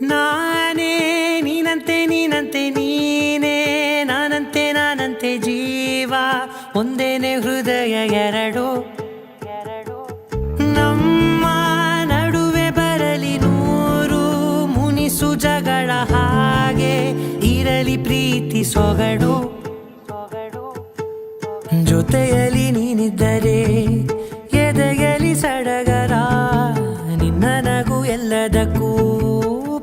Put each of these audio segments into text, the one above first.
ನಾನೇ ನೀನಂತೆ ನೀನಂತೆ ನೀನೇ ನಾನಂತೆ ನಾನಂತೆ ಜೀವ ಒಂದೇನೆ ಹೃದಯ ಎರಡು ನಮ್ಮ ನಡುವೆ ಬರಲಿ ನೂರು ಮುನಿಸು ಜಗಳ ಹಾಗೆ ಇರಲಿ ಪ್ರೀತಿ ಸೊಗಡು ಜೊತೆಯಲ್ಲಿ ನೀನಿದ್ದರೆ ಎದೆಯಲಿ ಸಡಗರ ನಿನ್ನ ನಗು ಎಲ್ಲದಕ್ಕೂ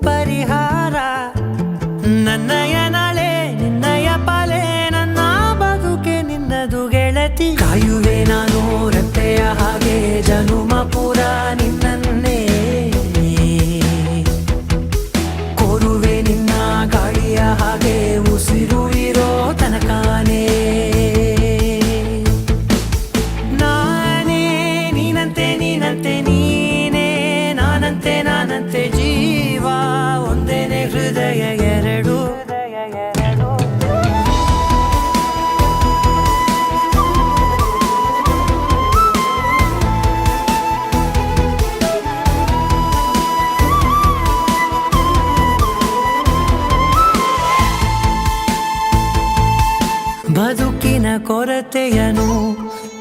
ಪರಿಹಾರ ನನ್ನಯ ನಾಳೆ ನಿನ್ನಯ ಪಾಲೆ ನನ್ನ ಬದುಕೆ ನಿನ್ನದು ಗೆಳತಿ ಕಾಯುವೆ ನಾನು ರೆಪ್ಪೆಯ ಹಾಗೆ ಜನುಮ ಪೂರ ನಿನ್ನನ್ನೇ ಕೋರುವೆ ನಿನ್ನ ಗಾಳಿಯ ಹಾಗೆ ಉಸಿರು ಇರೋ ತನಕಾನೇ ನಾನೇ ನೀನಂತೆ ನೀನಂತೆ ನೀನೇ ನಾನಂತೆ ನಾನಂತೆ ಜೀವ ಒಂದೇನೆ ಹೃದಯ ಎರಡು ಬದುಕಿನ ಕೊರತೆಯನು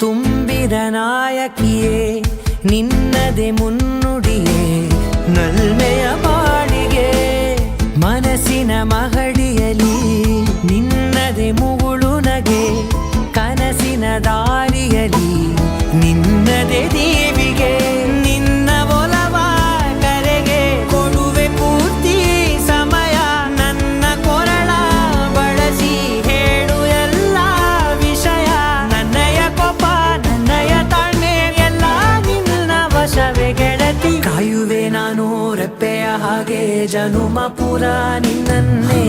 ತುಂಬಿದ ನಾಯಕಿಯೇ ನಿನ್ನದೆ ಮುನ್ನುಡಿಯೇ ನಲ್ಮೆಯ ಬಾಳಿಗೆ ಮನಸ್ಸಿನ ಮಹಡಿಯಲಿ ನಿನ್ನದೆ ಮುಗುಳು ನಗೆ ಕನಸಿನ ದಾರಿಯಲಿ ನಿನ್ನದೆ ದೀವಿಗೆ ನಿನ್ನ ಒಲವ ಕರೆಗೆ ಕೊಡುವೆ ಪೂರ್ತಿ ಸಮಯ ನನ್ನ ಕೊರಳ ಬಳಸಿ ಹೇಳು ಎಲ್ಲ ವಿಷಯ ನನ್ನಯ ಕೋಪ ನನ್ನಯ ತಾಳ್ಮೆ ಎಲ್ಲ ನಿನ್ನ ವಶವೇ ಗೆಳತಿ ಕಾಯುವೆ ನಾನು ರೆಪ್ಪೆಯ ಹಾಗೆ ಜನುಮ ಪುರ ನಿನ್ನನ್ನೇ